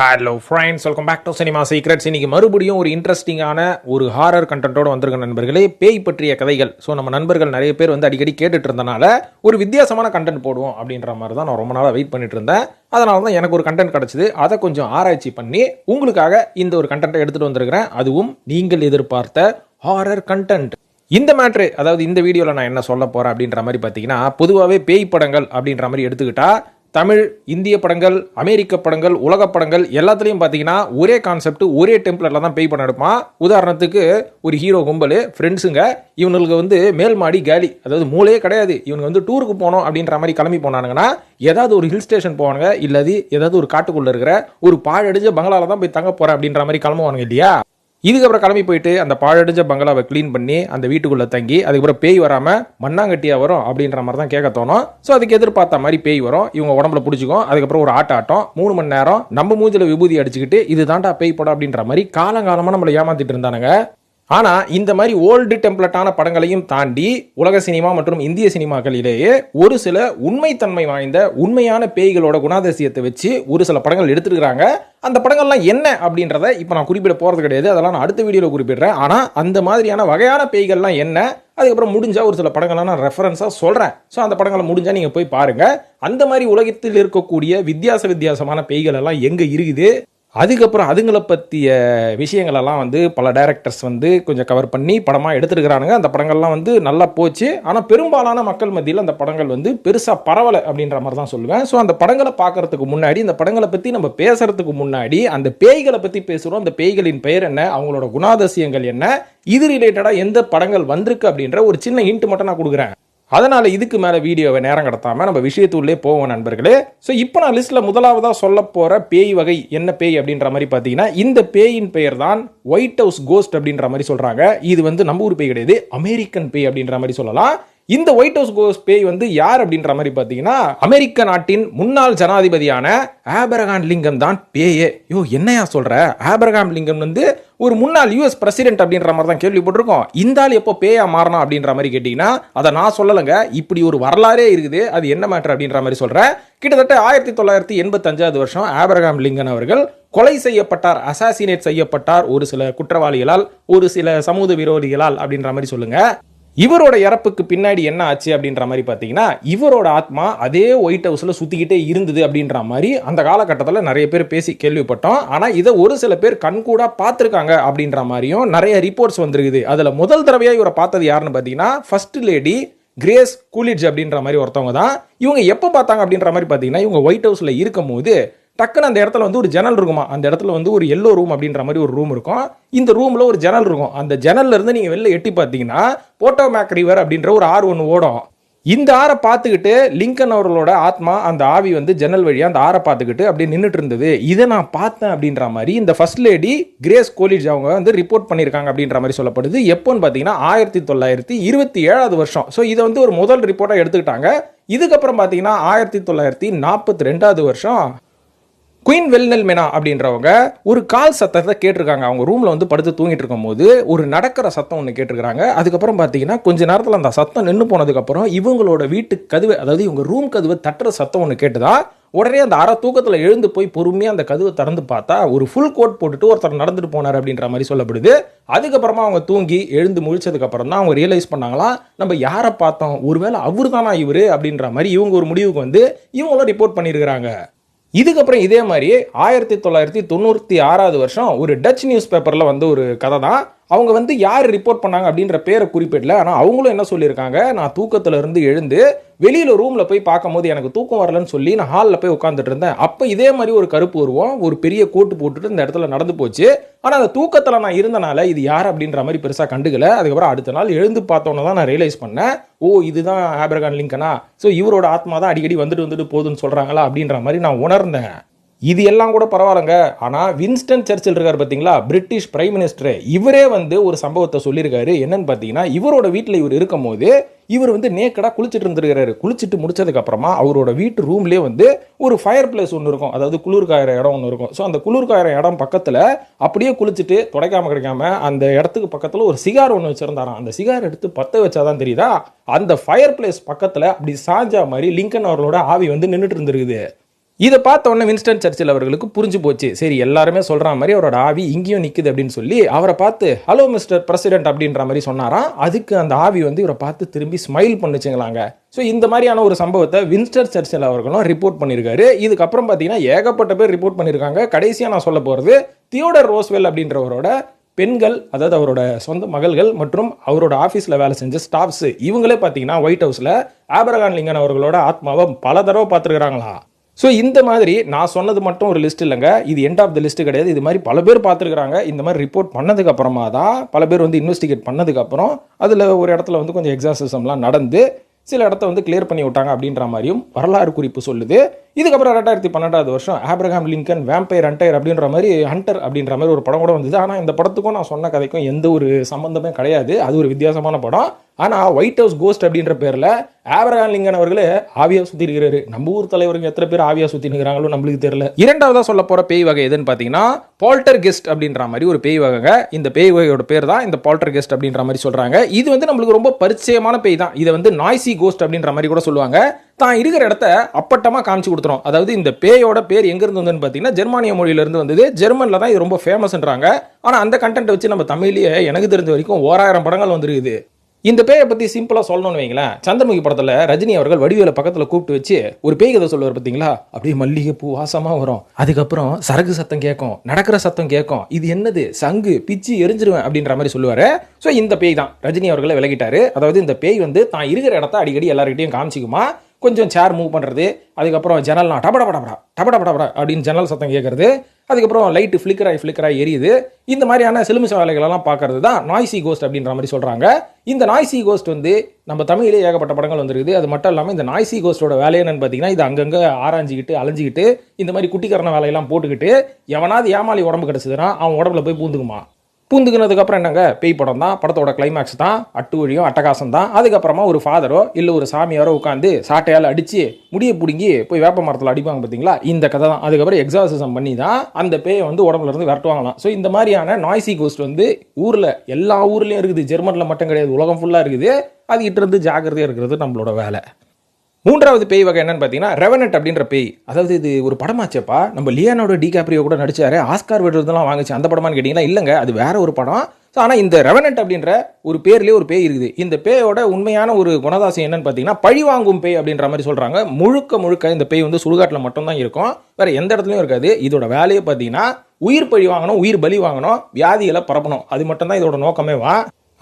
Hello friends, welcome back to cinema secrets. இன்னைக்கு மறுபடியும் ஒரு இன்ட்ரெஸ்டிங்கான ஒரு ஹாரர் கண்டென்ட்டோட வந்திருக்க நண்பர்களே, பேய் பற்றிய கதைகள். ஸோ நம்ம நண்பர்கள் நிறைய பேர் வந்து அடிக்கடி கேட்டுட்டு இருந்தனால ஒரு வித்தியாசமான கண்டென்ட் போடுவோம் அப்படின்ற மாதிரி தான் நான் ரொம்ப நாளாக வெயிட் பண்ணிட்டு இருந்தேன். அதனால தான் எனக்கு ஒரு கண்டென்ட் கிடச்சிது. அதை கொஞ்சம் ஆராய்ச்சி பண்ணி உங்களுக்காக இந்த ஒரு கண்டென்ட்டை எடுத்துகிட்டு வந்திருக்கிறேன். அதுவும் நீங்கள் எதிர்பார்த்த ஹாரர் கண்டென்ட். இந்த மேட்ரு, அதாவது இந்த வீடியோவில் நான் என்ன சொல்ல போகிறேன் அப்படின்ற மாதிரி பார்த்தீங்கன்னா, பொதுவாகவே பேய் படங்கள் அப்படின்ற மாதிரி எடுத்துக்கிட்டா தமிழ், இந்திய படங்கள், அமெரிக்க படங்கள், உலக படங்கள் எல்லாத்துலேயும் பார்த்தீங்கன்னா ஒரே கான்செப்ட், ஒரே டெம்ப்ளேட்டில் தான் பேய் படம் எடுப்பான். உதாரணத்துக்கு ஒரு ஹீரோ கும்பல் ஃப்ரெண்ட்ஸுங்க, இவனுக்கு வந்து மேல் மாடி காலி, அதாவது மூளையே கிடையாது. இவனுக்கு வந்து டூருக்கு போனோம் அப்படின்ற மாதிரி கிளம்பி போனானுங்கன்னா ஏதாவது ஒரு ஹில் ஸ்டேஷன் போவானுங்க, இல்லாது ஏதாவது ஒரு காட்டுக்குள்ளே இருக்கிற ஒரு பாழடிஞ்ச பங்களாவில் தான் போய் தங்க போகிறேன் அப்படின்ற மாதிரி கிளம்புவானுங்க இல்லையா. இதுக்கப்புறம் கிளம்பி போயிட்டு அந்த பாழடிஞ்ச பங்களாவை க்ளீன் பண்ணி அந்த வீட்டுக்குள்ளே தங்கி அதுக்கப்புறம் பேய் வராமல் மண்ணாங்கட்டியாக வரும் அப்படின்ற மாதிரி தான் கேட்க தோணும். ஸோ அதுக்கு எதிர்பார்த்த மாதிரி பேய் வரும், இவங்க உடம்புல பிடிச்சிக்கும். அதுக்கப்புறம் ஒரு ஆட்டம் 3 மணி நேரம் நம்ம மூஞ்சில விபூதி அடிச்சுக்கிட்டு இது தாண்டா பேய் படம் அப்படின்ற மாதிரி காலங்காலமாக நம்மளை ஏமாத்திட்டு இருந்தானுங்க. ஆனால் இந்த மாதிரி ஓல்டு டெம்ப்ளட்டான படங்களையும் தாண்டி உலக சினிமா மற்றும் இந்திய சினிமாக்களிலேயே ஒரு சில உண்மைத்தன்மை வாய்ந்த உண்மையான பேய்களோட குணாதிசயத்தை வச்சு ஒரு சில படங்கள் எடுத்துருக்காங்க. அந்த படங்கள்லாம் என்ன அப்படின்றத இப்போ நான் குறிப்பிட போகிறது கிடையாது, அதெல்லாம் நான் அடுத்த வீடியோவில் குறிப்பிடுறேன். ஆனால் அந்த மாதிரியான வகையான பேய்கள்லாம் என்ன, அதுக்கப்புறம் முடிஞ்சால் ஒரு சில படங்கள்லாம் நான் ரெஃபரன்ஸாக சொல்கிறேன். ஸோ அந்த படங்களை முடிஞ்சால் நீங்கள் போய் பாருங்கள். அந்த மாதிரி உலகத்தில் இருக்கக்கூடிய வித்தியாசமான பேய்கள் எல்லாம் எங்கே இருக்குது, அதுக்கப்புறம் அதுங்களை பற்றிய விஷயங்களெல்லாம் வந்து பல டைரக்டர்ஸ் வந்து கொஞ்சம் கவர் பண்ணி படமாக எடுத்துருக்கிறானுங்க. அந்த படங்கள்லாம் வந்து நல்லா போச்சு. ஆனால் பெரும்பாலான மக்கள் மத்தியில் அந்த படங்கள் வந்து பெருசாக பரவலை அப்படின்ற மாதிரி தான் சொல்லுவேன். ஸோ அந்த படங்களை பார்க்கறதுக்கு முன்னாடி, இந்த படங்களை பற்றி நம்ம பேசுறதுக்கு முன்னாடி அந்த பேய்களை பற்றி பேசுகிறோம். அந்த பேய்களின் பெயர் என்ன, அவங்களோட குணாதிசயங்கள் என்ன, இது ரிலேட்டடாக எந்த படங்கள் வந்திருக்கு அப்படின்ற ஒரு சின்ன ஹிண்ட் மட்டும் நான் கொடுக்குறேன். அதனால் இதுக்கு மேலே வீடியோவை நேரம் கடத்தாமல் நம்ம விஷயத்துள்ளே போவோம் நண்பர்களே. ஸோ இப்போ நான் லிஸ்ட்டில் முதலாவதாக சொல்ல போகிற பேய் வகை என்ன பேய் அப்படின்ற மாதிரி பார்த்தீங்கன்னா, இந்த பேயின் பெயர் தான் ஒயிட் ஹவுஸ் கோஸ்ட் அப்படின்ற மாதிரி சொல்கிறாங்க. இது வந்து நம்ம ஊர் பேய் கிடையாது, அமெரிக்கன் பேய் அப்படின்ற மாதிரி சொல்லலாம். இந்த ஒயிட் ஹவுஸ் கோஸ்ட் பேய் வந்து யார் அப்படின்ற மாதிரி பார்த்தீங்கன்னா, அமெரிக்க நாட்டின் முன்னாள் ஜனாதிபதியான ஆபிரகாம் லிங்கன் தான் பேயே. என்னையா சொல்ற, ஆபிரகாம் லிங்கன் வந்து ஒரு முன்னாள் US பிரசிடென்ட் அப்படின்ற மாதிரி தான் கேள்விப்பட்டிருக்கோம். இந்த ஆள் எப்போ பேயா மாறினா அப்படின்ற மாதிரி கேட்டீங்கன்னா, அதை நான் சொல்லலைங்க, இப்படி ஒரு வரலாறே இருக்குது. அது என்ன மேட்டர் அப்படின்ற மாதிரி சொல்றேன். கிட்டத்தட்ட 1985 வருஷம் ஆபிரகாம் லிங்கன் அவர்கள் கொலை செய்யப்பட்டார், அசாசினேட் செய்யப்பட்டார் ஒரு சில குற்றவாளிகளால், ஒரு சில சமூக விரோதிகளால் அப்படின்ற மாதிரி சொல்லுங்க. இவரோட இறப்புக்கு பின்னாடி என்ன ஆச்சு அப்படின்ற மாதிரி பார்த்தீங்கன்னா, இவரோட ஆத்மா அதே ஒயிட் ஹவுஸில் சுற்றிக்கிட்டே இருந்தது அப்படின்ற மாதிரி அந்த காலகட்டத்தில் நிறைய பேர் பேசி கேள்விப்பட்டோம். ஆனால் இதை ஒரு சில பேர் கண்கூடா பார்த்துருக்காங்க அப்படின்ற மாதிரியும் நிறைய ரிப்போர்ட்ஸ் வந்துருக்குது. அதில் முதல் தடவையாக இவரை பார்த்தது யாருன்னு பார்த்தீங்கன்னா, ஃபர்ஸ்ட் லேடி கிரேஸ் கூலிட்ஜ் அப்படின்ற மாதிரி ஒருத்தவங்க தான். இவங்க எப்போ பார்த்தாங்க அப்படின்ற மாதிரி பார்த்தீங்கன்னா, இவங்க ஒயிட் ஹவுஸில் இருக்கும் போது டக்குன்னு அந்த இடத்துல வந்து ஒரு ஜன்னல் இருக்குமா, அந்த இடத்துல வந்து ஒரு எல்லோ ரூம் அப்படின்ற மாதிரி ஒரு ரூம் இருக்கும். இந்த ரூமில் ஒரு ஜன்னல் இருக்கும். அந்த ஜன்னல்ல இருந்து நீங்கள் வெளில எட்டி பார்த்தீங்கன்னா போட்டோமேக் ரிவர் அப்படின்ற ஒரு ஆறு ஒன்று ஓடும். இந்த ஆறை பார்த்துக்கிட்டு லிங்கன் அவர்களோட ஆத்மா, அந்த ஆவி வந்து ஜன்னல் வழியாக அந்த ஆறை பார்த்துக்கிட்டு அப்படியே நின்றுட்டு இருந்தது. இதை நான் பார்த்தேன் அப்படின்ற மாதிரி இந்த ஃபர்ஸ்ட் லேடி கிரேஸ் கோலிட்ஜ் அவங்க வந்து ரிப்போர்ட் பண்ணியிருக்காங்க அப்படின்ற மாதிரி சொல்லப்படுது. எப்போன்னு பார்த்தீங்கன்னா 1927 வருஷம். ஸோ இதை வந்து ஒரு முதல் ரிப்போர்ட்டாக எடுத்துக்கிட்டாங்க. இதுக்கப்புறம் பார்த்தீங்கன்னா 1942 வருஷம் குயின் வெல்னெல்மெனா அப்படின்றவங்க ஒரு கால் சத்தத்தை கேட்டிருக்காங்க. அவங்க ரூமில் வந்து படுத்து தூங்கிட்டு இருக்கும் போது ஒரு நடக்கிற சத்தம் ஒன்று கேட்டிருக்காங்க. அதுக்கப்புறம் பார்த்தீங்கன்னா கொஞ்ச நேரத்தில் அந்த சத்தம் நின்று போனதுக்கப்புறம் இவங்களோட வீட்டு கதவை, அதாவது இவங்க ரூம் கதவை தட்டுற சத்தம் ஒன்று கேட்டுதான். உடனே அந்த அரை தூக்கத்தில் எழுந்து போய் பொறுமையாக அந்த கதவை திறந்து பார்த்தா ஒரு ஃபுல் கோட் போட்டுட்டு ஒருத்தர் நடந்துட்டு போனார் அப்படின்ற மாதிரி சொல்லப்படுது. அதுக்கப்புறமா அவங்க தூங்கி எழுந்து முழிச்சதுக்கப்புறம் தான் அவங்க ரியலைஸ் பண்ணாங்களாம், நம்ம யாரை பார்த்தோம், ஒருவேளை அவர் தானா இவர் அப்படின்ற மாதிரி இவங்க ஒரு முடிவுக்கு வந்து இவங்களும் ரிப்போர்ட் பண்ணியிருக்கிறாங்க. இதுக்கப்புறம் இதே மாதிரி 1996 வருஷம் ஒரு டச் நியூஸ் பேப்பரில் வந்து ஒரு கதை தான். அவங்க வந்து யார் ரிப்போர்ட் பண்ணாங்க அப்படின்ற பேரை குறிப்பிடல. ஆனால் அவங்களும் என்ன சொல்லியிருக்காங்க, நான் தூக்கத்தில் இருந்து எழுந்து வெளியில் ரூமில் போய் பார்க்கும்போது எனக்கு தூக்கம் வரலன்னு சொல்லி நான் ஹாலில் போய் உட்காந்துட்டு இருந்தேன். அப்போ இதே மாதிரி ஒரு கருப்பு உருவம் ஒரு பெரிய கோட்டு போட்டுட்டு இந்த இடத்துல நடந்து போச்சு. ஆனால் அந்த தூக்கத்தில் நான் இருந்தனால இது யார் அப்படின்ற மாதிரி பெருசாக கண்டுக்கல. அதுக்கப்புறம் அடுத்த நாள் எழுந்து பார்த்தோன்னு தான் நான் ரியலைஸ் பண்ணேன், இதுதான் ஆபிரகாம் லிங்கனா, ஸோ இவரோட ஆத்மா தான் அடிக்கடி வந்துட்டு போகுதுன்னு சொல்கிறாங்களா அப்படின்ற மாதிரி நான் உணர்ந்தேன். இது எல்லாம் கூட பரவாயில்லைங்க. ஆனால் வின்ஸ்டன் சர்ச்சில் இருக்கார் பார்த்தீங்களா, பிரிட்டிஷ் பிரைம் மினிஸ்டர், இவரே வந்து ஒரு சம்பவத்தை சொல்லியிருக்காரு. என்னன்னு பார்த்தீங்கன்னா, இவரோட வீட்டில் இவர் இருக்கும் போது இவர் வந்து நேக்கடாக குளிச்சுட்டு இருந்திருக்காரு. குளிச்சுட்டு முடிச்சதுக்கப்புறமா அவரோட வீட்டு ரூம்லேயே வந்து ஒரு ஃபயர் பிளேஸ் ஒன்று இருக்கும், அதாவது குளிர் காயிற இடம் ஒன்று இருக்கும். ஸோ அந்த குளிர் காயிற இடம் பக்கத்தில் அப்படியே குளிச்சுட்டு கிடைக்காம அந்த இடத்துக்கு பக்கத்தில் ஒரு சிகார் ஒன்று வச்சுருந்தாராம். அந்த சிகார் எடுத்து பற்ற வச்சாதான் தெரியுதா, அந்த ஃபயர் பிளேஸ் பக்கத்தில் அப்படி சாஞ்சா மாதிரி லிங்கன் அவர்களோட ஆவி வந்து நின்றுட்டு இருந்திருக்குது. இதை பார்த்த உடனே வின்ஸ்டன் சர்ச்சில் அவர்களுக்கு புரிஞ்சு போச்சு. சரி, எல்லாருமே சொல்ற மாதிரி அவரோட ஆவி இங்கேயும் நிக்குது அப்படின்னு சொல்லி அவரை பார்த்து ஹலோ மிஸ்டர் பிரசிடென்ட் அப்படின்ற மாதிரி சொன்னாராம். அதுக்கு அந்த ஆவி வந்து இவரை பார்த்து திரும்பி ஸ்மைல் பண்ணுச்சுங்களாங்க. ஸோ இந்த மாதிரியான ஒரு சம்பவத்தை வின்ஸ்டன் சர்ச்சில் அவர்களும் ரிப்போர்ட் பண்ணியிருக்காரு. இதுக்கப்புறம் பார்த்தீங்கன்னா ஏகப்பட்ட பேர் ரிப்போர்ட் பண்ணியிருக்காங்க. கடைசியாக நான் சொல்ல போகிறது தியோடர் ரோஸ்வெல் அப்படின்றவரோட பெண்கள், அதாவது அவரோட சொந்த மகள்கள் மற்றும் அவரோட ஆஃபீஸில் வேலை செஞ்ச ஸ்டாஃப்ஸ், இவங்களே பார்த்தீங்கன்னா ஒயிட் ஹவுஸில் ஆபிரகாம் லிங்கன் அவர்களோட ஆத்மாவை பல தடவை பார்த்துருக்குறாங்களா. ஸோ இந்த மாதிரி நான் சொன்னது மட்டும் ஒரு லிஸ்ட் இல்லைங்க, இது எண்ட் ஆஃப் த லிஸ்ட் கிடையாது. இது மாதிரி பல பேர் பார்த்துருக்குறாங்க. இந்த மாதிரி ரிப்போர்ட் பண்ணதுக்கு அப்புறமா தான் பல பேர் வந்து இன்வெஸ்டிகேட் பண்ணதுக்கப்புறம் அதில் ஒரு இடத்துல வந்து கொஞ்சம் எக்ஸாசிசம்லாம் நடந்து சில இடத்த வந்து கிளியர் பண்ணி விட்டாங்க அப்படின்ற மாதிரியும் வரலாறு குறிப்பு சொல்லுது. இதுக்கப்புறம் 2012 வருஷம் ஆபிரகாம் லிங்கன் வேம்பயர் ஹண்டர் அப்படின்ற மாதிரி ஒரு படம் கூட வந்தது. ஆனால் இந்த படத்துக்கும் நான் சொன்ன கதைக்கும் எந்த ஒரு சம்பந்தமே கிடையாது. அது ஒரு வித்தியாசமான படம். ஆனால் ஒயிட் ஹவுஸ் கோஸ்ட் அப்படின்ற பேரில் ஆபிரகாம் லிங்கன் அவர்களே ஆவியா சுற்றி இருக்கிறாரு. நம்ம ஊர் தலைவருக்கு எத்தனை பேர் ஆவியா சுற்றி இருக்கிறாங்களோ நம்மளுக்கு தெரியல. இரண்டாவதாக சொல்ல போகிற பேய் வகை எதுன்னு பார்த்தீங்கன்னா பால்டர் கெஸ்ட் அப்படின்ற மாதிரி ஒரு பேய் வகை. இந்த பேய் வகையோட பேர் தான் இந்த பால்டர் கெஸ்ட் அப்படின்ற மாதிரி சொல்கிறாங்க. இது வந்து நம்மளுக்கு ரொம்ப பரிச்சயமான பேய் தான். இதை வந்து நாய்சி கோஸ்ட் அப்படின்ற மாதிரி கூட சொல்லுவாங்க. தான் இருக்கிற இடத்த அப்பட்டமாக காமிச்சு கொடுத்துரும். அதாவது இந்த பேயோட பேர் எங்கிருந்து வந்ததுன்னு பார்த்தீங்கன்னா ஜெர்மானிய மொழியிலிருந்து வந்தது. ஜெர்மனில் தான் இது ரொம்ப ஃபேமஸ்ன்றாங்க. ஆனால் அந்த கண்டென்ட் வச்சு நம்ம தமிழ்லேயே எனக்கு தெரிஞ்ச வரைக்கும் 1000 படங்கள் வந்துருக்குது. இந்த பேயை பற்றி சிம்பிளாக சொல்லணும்னு வைங்களேன், சந்திரமுகி படத்தில் ரஜினி அவர்கள் வடிவேலை பக்கத்தில் கூப்பிட்டு வச்சு ஒரு பேய் கதை சொல்லுவார் பார்த்தீங்களா, அப்படியே மல்லிகை பூ வாசமாக வரும். அதுக்கப்புறம் சரகு சத்தம் கேட்கும், நடக்கிற சத்தம் கேட்கும், இது என்னது சங்கு பிச்சு எரிஞ்சிருவேன் அப்படின்ற மாதிரி சொல்லுவார். ஸோ இந்த பேய் தான் ரஜினி அவர்களை விலகிட்டாரு. அதாவது இந்த பேய் வந்து தான் இருக்கிற இடத்த அடிக்கடி எல்லாருக்கிட்டையும் காமிச்சிக்குமா. கொஞ்சம் சேர் மூவ் பண்ணுறது, அதுக்கப்புறம் ஜன்னல்லாம் டபடபடா அப்படின்னு ஜன்னல் சத்தம் கேட்கறது, அதுக்கப்புறம் லைட்டு ஃப்ளிக்கராகி எரியுது. இந்த மாதிரியான சிலுமிச வேலைகளெல்லாம் பார்க்கறது தான் நாய்சி கோஸ்ட் அப்படின்ற மாதிரி சொல்கிறாங்க. இந்த நாய்சி கோஸ்ட் வந்து நம்ம தமிழிலே ஏகப்பட்ட படங்கள் வந்துருக்குது. அது மட்டும் இல்லாமல் இந்த நாய்சி கோஸ்டோட வேலை என்னன்னு பார்த்தீங்கன்னா, இது அங்கங்கே ஆராய்ஞ்சிக்கிட்டு அலைஞ்சிக்கிட்டு இந்த மாதிரி குட்டிக்கரண வேலையெல்லாம் போட்டுக்கிட்டு எவனாவது ஏமாளி உடம்பு கிடச்சிதுன்னா அவன் உடம்புல போய் பூந்துக்குமா. பூந்துக்குனதுக்கப்புறம் என்னங்க, பேய் படம் தான். படத்தோட கிளைமேக்ஸ் தான் அட்டு வழியும் அட்டகாசம் தான். அதுக்கப்புறமா ஒரு ஃபாதரோ இல்லை ஒரு சாமியாரோ உட்காந்து சாட்டையால் அடித்து முடிய பிடுங்கி போய் வேப்ப மரத்தில் அடிப்பாங்க பார்த்தீங்களா, இந்த கதை தான். அதுக்கப்புறம் எக்ஸாசிசம் பண்ணி தான் அந்த பேயை வந்து உடம்புல இருந்து விரட்டுவாங்களாம். ஸோ இந்த மாதிரியான நாய்சி கோஸ்ட் வந்து ஊரில் எல்லா ஊர்லேயும் இருக்குது. ஜெர்மனில் மட்டும் கிடையாது, உலகம் ஃபுல்லாக இருக்குது. அது கிட்ட இருந்து ஜாக்கிரதையாக இருக்கிறது நம்மளோட வேலை. மூன்றாவது பேய் வகை என்னன்னு பார்த்தீங்கன்னா ரெவனன்ட் அப்படின்ற பேய். அதாவது இது ஒரு படமாச்சேப்பா, நம்ம லியோனார்டோ டிகாப்ரியோ கூட நடிச்சாரு, ஆஸ்கார் விருதுலாம் வாங்குச்சு. அந்த படமான்னு கேட்டிங்கன்னா இல்லைங்க, அது வேற ஒரு படம். ஸோ ஆனால் இந்த ரெவனன்ட் அப்படின்ற ஒரு பேர்லேயே ஒரு பேய் இருக்குது. இந்த பேயோட உண்மையான ஒரு குணதாசம் என்னன்னு பார்த்தீங்கன்னா பழி வாங்கும் பேய் அப்படின்ற மாதிரி சொல்கிறாங்க. முழுக்க இந்த பேய் வந்து சுடுகாட்டில் மட்டும்தான் இருக்கும், வேற எந்த இடத்துலையும் இருக்காது. இதோட வேலையை பார்த்தீங்கன்னா உயிர் பழி வாங்கணும், உயிர் பலி வாங்கணும், வியாதிகளை பரப்பணும். அது மட்டும்தான் இதோட நோக்கமே வா.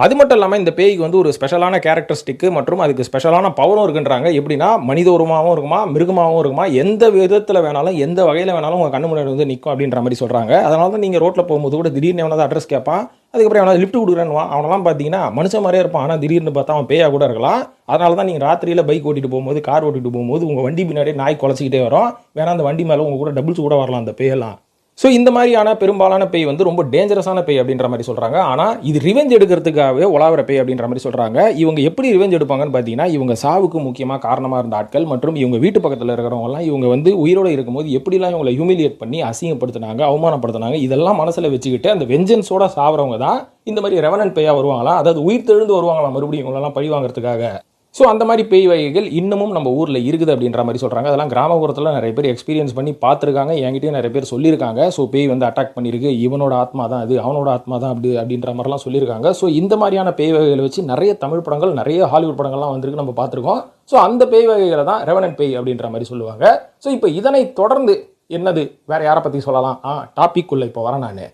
அது மட்டும் இல்லாமல் இந்த பேய்க்கு வந்து ஒரு ஸ்பெஷலான கேரக்டரிஸ்டிக்கு மற்றும் அதுக்கு ஸ்பெஷலான பவரும் இருக்குன்றாங்க. எப்படின்னா மனித உருவமாகவும் இருக்குமா, மிருகமாகவும் இருக்குமா, எந்த விதத்தில் வேணாலும் எந்த வகையில் வேணாலும் உங்கள் கண்ணு முன்னாடி வந்து நிற்கும் அப்படின்ற மாதிரி சொல்கிறாங்க. அதனால தான் நீங்கள் ரோட்டில் போகும்போது கூட திடீர்னு எவனாவது அட்ரஸ் கேட்பான், அதுக்கப்புறம் எவனாவது லிஃப்ட் கொடுக்குறேன்னு அவனெல்லாம் பார்த்தீங்கன்னா மனுஷன் மாதிரியே இருப்பான், ஆனால் திடீர்னு பார்த்தா அவன் பேயாக கூட இருக்கலாம். அதனால தான் நீங்கள் ராத்திரியில் பைக் ஓட்டிட்டு போகும்போது, கார் ஓட்டிட்டு போகும்போது உங்கள் வண்டி பின்னாடி நாய் குலைச்சிக்கிட்டே வரும். வேணா அந்த வண்டி மேலே உங்கள் கூட டபுள்ஸ் கூட வரலாம் அந்த பேயெல்லாம். ஸோ இந்த மாதிரியான பெரும்பாலான பேய் வந்து ரொம்ப டேஞ்சரஸான பேய் அப்படின்ற மாதிரி சொல்கிறாங்க. ஆனால் இது ரிவெஞ்ச் எடுக்கிறதுக்காகவே உலாவர பேய் அப்படின்ற மாதிரி சொல்கிறாங்க. இவங்க எப்படி ரிவெஞ்ச் எடுப்பாங்கன்னு பார்த்தீங்கன்னா, இவங்க சாவுக்கு முக்கியமாக காரணமாக இருந்த ஆட்கள் மற்றும் இவங்க வீட்டு பக்கத்தில் இருக்கிறவங்கலாம் இவங்க வந்து உயிரோடு இருக்கும்போது எப்படிலாம் இவங்களை ஹியூமிலியேட் பண்ணி அசிங்கப்படுத்தினாங்க, அவமானப்படுத்தினாங்க, இதெல்லாம் மனசில் வச்சுக்கிட்டு அந்த வெஞ்சன்ஸோட சாவறவங்க தான் இந்த மாதிரி ரெவனன்ட் பேயாக வருவாங்களா, அதாவது உயிர் தெழுந்து வருவாங்களா மறுபடியும் இவங்களெல்லாம் பழி வாங்குறதுக்காக. ஸோ அந்த மாதிரி பேய் வகைகள் இன்னமும் நம்ம ஊரில் இருக்குது அப்படின்ற மாதிரி சொல்கிறாங்க. அதெல்லாம் கிராமப்புறத்தில் நிறைய பேர் எக்ஸ்பீரியன்ஸ் பண்ணி பார்த்துருக்காங்க, என்கிட்டயும் நிறைய பேர் சொல்லியிருக்காங்க. ஸோ பேய் வந்து அட்டாக் பண்ணியிருக்கு, இவனோட ஆத்மா தான் அது, அவனோட ஆத்மா தான் அப்படின்ற மாதிரிலாம் சொல்லியிருக்காங்க. ஸோ இந்த மாதிரியான பேய் வகைகளை வச்சு நிறைய தமிழ் படங்கள், நிறைய ஹாலிவுட் படங்கள்லாம் வந்திருக்கு, நம்ம பார்த்துருக்கோம். ஸோ அந்த பேய் வகைகளை தான் ரெவனன்ட் பேய் அப்படின்ற மாதிரி சொல்லுவாங்க. ஸோ இப்போ இதனை தொடர்ந்து என்னது வேற யாரை பற்றி சொல்லலாம், டாபிக் உள்ள இப்போ வரேன் நான்.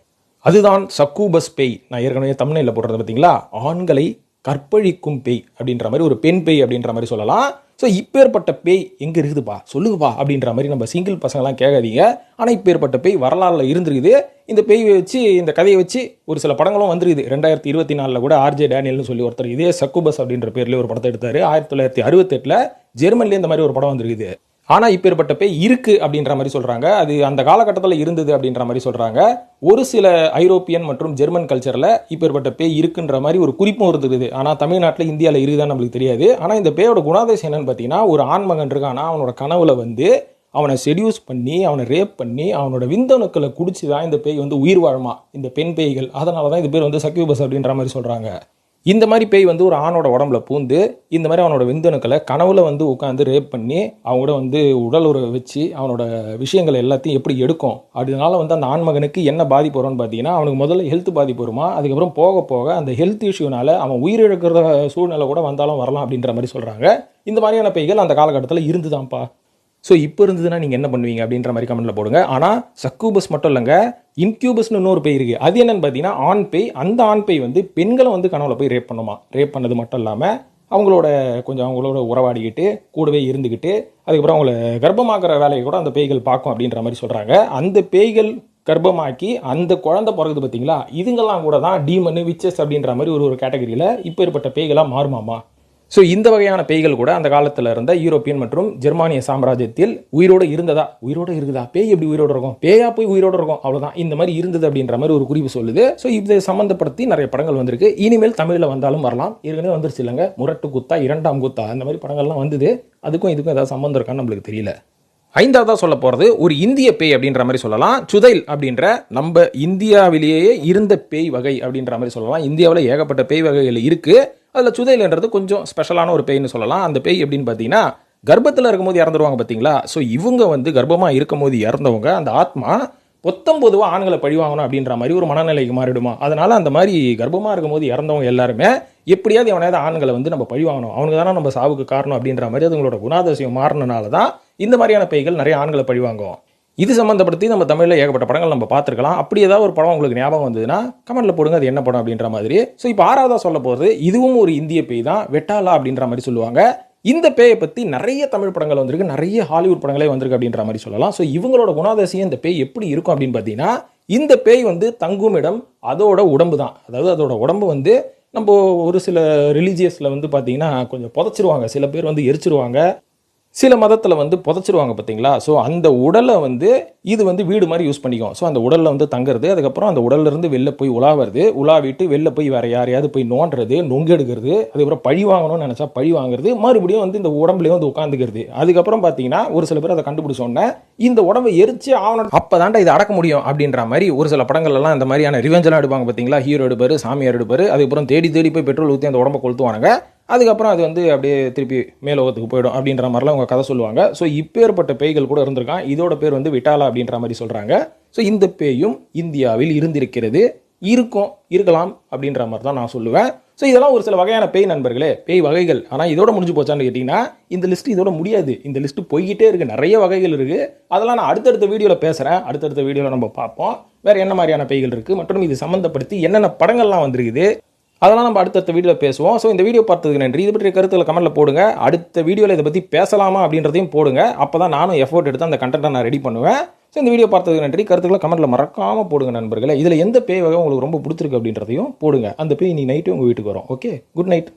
அதுதான் சக்கூபஸ் பேய். நான் ஏற்கனவே தமிழ்நிலையில் போடுறது பார்த்தீங்களா, ஆண்களை கற்பழிக்கும் பேய் அப்படின்ற மாதிரி, ஒரு பெண் பேய் அப்படின்ற மாதிரி சொல்லலாம். ஸோ இப்பேற்பட்ட பேய் எங்கே இருக்குதுப்பா சொல்லுங்கப்பா அப்படின்ற மாதிரி நம்ம சிங்கிள் பசங்கள்லாம் கேட்காதீங்க. ஆனால் இப்பேற்பட்ட பேய் வரலாறுல இருந்திருக்குது. இந்த பேய் வச்சு, இந்த கதையை வச்சு ஒரு சில படங்களும் வந்துருக்குது. 2024 கூட ஆர்ஜே டேனியல்னு சொல்லி ஒருத்தர் இதே சக்கூபஸ் அப்படின்ற பேர்லேயே ஒரு படத்தை எடுத்தார். 1968 ஜெர்மனிலே இந்த மாதிரி ஒரு படம் வந்துருக்குது. ஆனால் இப்பேற்பட்ட பேய் இருக்குது அப்படின்ற மாதிரி சொல்கிறாங்க. அது அந்த காலகட்டத்தில் இருந்தது அப்படின்ற மாதிரி சொல்கிறாங்க. ஒரு சில ஐரோப்பியன் மற்றும் ஜெர்மன் கல்ச்சரில் இப்பேற்பட்ட பேய் இருக்குன்ற மாதிரி ஒரு குறிப்பும் இருந்துருக்குது. ஆனால் தமிழ்நாட்டில், இந்தியாவில் இருக்குதான்னு நம்மளுக்கு தெரியாது. ஆனால் இந்த பேயோட குணாதிசயம் என்னன்னு பார்த்தீங்கன்னா, ஒரு ஆண்மகன் இருக்கானா அவனோட கனவுல வந்து அவனை செடியூஸ் பண்ணி, அவனை ரேப் பண்ணி, அவனோட விந்தணுக்களை குடிச்சு தான் இந்த பேய் வந்து உயிர் வாழுமா, இந்த பெண் பேய்கள். அதனால தான் இது பேர் வந்து சக்யூபஸ் அப்படின்ற மாதிரி சொல்கிறாங்க. இந்த மாதிரி பேய் வந்து ஒரு ஆணோட உடம்புல பூந்து இந்த மாதிரி அவனோட விந்தணுக்களை கனவுல வந்து உட்காந்து ரேப் பண்ணி அவங்களோட வந்து உடல் உறவை வச்சு அவனோட விஷயங்கள் எல்லாத்தையும் எப்படி எடுக்கும். அதனால வந்து அந்த ஆண்மகனுக்கு என்ன பாதிப்பு வரும்னு பார்த்தீங்கன்னா, அவனுக்கு முதல்ல ஹெல்த் பாதிப்பு வருமா, அதுக்கப்புறம் போக போக அந்த ஹெல்த் இஷ்யூனால அவன் உயிரிழக்கிற சூழ்நிலை கூட வந்தாலும் வரலாம் அப்படின்ற மாதிரி சொல்கிறாங்க. இந்த மாதிரியான பேய்கள் அந்த காலகட்டத்தில் இருந்துதான்ப்பா. ஸோ இப்போ இருந்ததுன்னா நீங்கள் என்ன பண்ணுவீங்க அப்படின்ற மாதிரி கமெண்ட்டில் போடுங்க. ஆனால் சக்கூபஸ் மட்டும் இல்லைங்க, இன்க்யூபஸ்னு இன்னொரு பேய் இருக்குது. அது என்னன்னு பார்த்தீங்கன்னா ஆண் பேய். அந்த ஆண் பேய் வந்து பெண்களை வந்து கனவுல போய் ரேப் பண்ணுமா. ரேப் பண்ணது மட்டும் இல்லாமல் அவங்களோட உறவாடிக்கிட்டு கூடவே இருந்துக்கிட்டு அதுக்கப்புறம் அவங்கள கர்ப்பமாக்குற வேலையை கூட அந்த பேய்கள் பார்க்கும் அப்படின்ற மாதிரி சொல்கிறாங்க. அந்த பேய்கள் கர்ப்பமாக்கி அந்த குழந்தை பிறகுது பார்த்தீங்களா, இதுங்கெல்லாம் கூட தான் டீமனு விச்சஸ் அப்படின்ற மாதிரி ஒரு கேட்டகரியில் இப்போ ஏற்பட்ட பேய்களாக மாறுமாமா. ஸோ இந்த வகையான பேய்கள் கூட அந்த காலத்தில் இருந்த யூரோப்பியன் மற்றும் ஜெர்மானிய சாம்ராஜ்யத்தில் உயிரோடு இருக்குதா, பேய் எப்படி உயிரோடு இருக்கும், பேயா போய் உயிரோடு இருக்கும், அவ்வளோதான் இந்த மாதிரி இருந்தது அப்படின்ற மாதிரி ஒரு குறிப்பு சொல்லுது. ஸோ இதை சம்மந்தப்படுத்தி நிறைய படங்கள் வந்திருக்கு. இனிமேல் தமிழில் வந்தாலும் வரலாம். ஏற்கனவே வந்துருச்சு இல்லைங்க, முரட்டு குத்தா, இரண்டாம் குத்தா, அந்த மாதிரி படங்கள்லாம் வந்தது. அதுக்கும் ஏதாவது சம்மந்தம் இருக்கான்னு நம்மளுக்கு தெரியல. ஐந்தாவதாக சொல்ல போகிறது ஒரு இந்திய பேய் அப்படின்ற மாதிரி சொல்லலாம். சுதைல் அப்படின்ற நம்ம இந்தியாவிலேயே இருந்த பேய் வகை அப்படின்ற மாதிரி சொல்லலாம். இந்தியாவில் ஏகப்பட்ட பேய் வகைகள் இருக்குது. அதில் சுதைல்ன்றது கொஞ்சம் ஸ்பெஷலான ஒரு பேய்னு சொல்லலாம். அந்த பேய் எப்படின்னு பார்த்தீங்கன்னா, கர்ப்பத்தில் இருக்கும்போது இறந்துருவாங்க பார்த்தீங்களா. ஸோ இவங்க வந்து கர்ப்பமாக இருக்கும்போது இறந்தவங்க அந்த ஆத்மா பொதுவாக ஆண்களை பழிவாங்கணும் அப்படின்ற மாதிரி ஒரு மனநிலைக்கு மாறிடுமா. அதனால் அந்த மாதிரி கர்ப்பமாக இருக்கும்போது இறந்தவங்க எல்லாருமே எப்படியாவது எவனையாவது ஆண்களை வந்து நம்ம பழிவாங்கணும், அவனுக்கு தானே நம்ம சாவுக்கு காரணம் அப்படின்ற மாதிரி அதுங்களோட குணாதிசயம் மாறினால தான் இந்த மாதிரியான பேய்கள் நிறைய ஆண்களை பழிவாங்கும். இது சம்மந்தப்படுத்தி நம்ம தமிழில் ஏகப்பட்ட படங்கள் நம்ம பார்த்துருக்கலாம். அப்படி ஏதாவது ஒரு படம் உங்களுக்கு ஞாபகம் வந்ததுன்னா கமெண்ட்டில் போடுங்க, அது என்ன படம் அப்படின்ற மாதிரி. ஸோ இப்போ ஆறாவதாக சொல்ல போகிறது இதுவும் ஒரு இந்திய பேய் தான், வெட்டாலா அப்படின்ற மாதிரி சொல்லுவாங்க. இந்த பேயை பற்றி நிறைய தமிழ் படங்கள் வந்திருக்கு, நிறைய ஹாலிவுட் படங்களே வந்திருக்கு அப்படின்ற மாதிரி சொல்லலாம். ஸோ இவங்களோட குணாதிசயம் இந்த பேய் எப்படி இருக்கும் அப்படின்னு பார்த்தீங்கன்னா, இந்த பேய் வந்து தங்கும் இடம் அதோட உடம்பு தான். அதாவது அதோட உடம்பு வந்து நம்ம ஒரு சில ரிலீஜியஸில் வந்து பார்த்தீங்கன்னா கொஞ்சம் புதைச்சிருவாங்க, சில பேர் வந்து எரிச்சிருவாங்க, சில மதத்தில் வந்து புதைச்சிருவாங்க பார்த்தீங்களா. ஸோ அந்த உடலை வந்து இது வந்து வீடு மாதிரி யூஸ் பண்ணிக்கும். ஸோ அந்த உடலில் வந்து தங்குறது, அதுக்கப்புறம் அந்த உடல்லேருந்து வெளில போய் உலாவிட்டு வெளில போய் வேறு யாரையாவது போய் நோண்டுறது, நொங்கெடுக்கிறது, அதுக்கப்புறம் பழி வாங்கணும்னு நினச்சா பழி வாங்குறது, மறுபடியும் வந்து இந்த உடம்புலேயே வந்து உட்காந்துக்கிறது. அதுக்கப்புறம் பார்த்தீங்கன்னா ஒரு சில பேர் அதை கண்டுபிடிச்சோன்னே இந்த உடம்பை எரிச்சு ஆகணும், அப்போ தாண்டா இதை அடக்க முடியும் அப்படின்ற மாதிரி ஒரு சில படங்கள்லாம் இந்த மாதிரியான ரிவெஞ்செல்லாம் எடுப்பாங்க பார்த்தீங்களா. ஹீரோ எடுப்பார், சாமியார் எடுப்பார், அதுக்கப்புறம் தேடி போய் பெட்ரோல் ஊற்றி அந்த உடம்பை கொளுத்துவானுங்க. அதுக்கப்புறம் அது வந்து அப்படியே திருப்பி மேலோகத்துக்கு போயிடும் அப்படின்ற மாதிரிலாம் அவங்க கதை சொல்லுவாங்க. ஸோ இப்பேற்பட்ட பேய்கள் கூட இருந்திருக்கான். இதோட பேர் வந்து விட்டாலா அப்படின்ற மாதிரி சொல்கிறாங்க. ஸோ இந்த பேயும் இந்தியாவில் இருந்திருக்கிறது, இருக்கலாம் அப்படின்ற மாதிரி தான் நான் சொல்லுவேன். ஸோ இதெல்லாம் ஒரு சில வகையான பேய் நண்பர்களே, பேய் வகைகள். ஆனால் இதோட முடிஞ்சு போச்சான்னு கேட்டிங்கன்னா இந்த லிஸ்ட்டு இதோட முடியாது. இந்த லிஸ்ட்டு போய்கிட்டே இருக்குது, நிறைய வகைகள் இருக்குது. அதெல்லாம் நான் அடுத்தடுத்த வீடியோவில் பேசுகிறேன். அடுத்தடுத்த வீடியோவில் நம்ம பார்ப்போம் வேறு என்ன மாதிரியான பேய்கள் இருக்குது மற்றும் இது சம்மந்தப்படுத்தி என்னென்ன படங்கள்லாம் வந்திருக்குது, அதெல்லாம் நம்ம அடுத்த வீடியோவில் பேசுவோம். ஸோ இந்த வீடியோ பார்த்ததுக்கு நன்றி. இது பற்றி கருத்துக்களை கமெண்ட்டில் போடுங்க. அடுத்த வீடியோவில் இதை பற்றி பேசலாமா அப்படின்றதையும் போடுங்க. அப்போ தான் நானும் எஃபோர்ட் எடுத்து அந்த கண்டென்ட்டை நான் ரெடி பண்ணுவேன். ஸோ இந்த வீடியோ பார்த்ததுக்கு நன்றி. கருத்துக்களை கமெண்ட்டில் மறக்காமல் போடுங்க நண்பர்களே. இதில் எந்த பேய் வகை உங்களுக்கு ரொம்ப பிடிச்சிருக்கு அப்படின்றதையும் போடுங்க. அந்த பேய் இன்னைக்கு நைட்டு உங்கள் வீட்டுக்கு வரும். Okay, good night.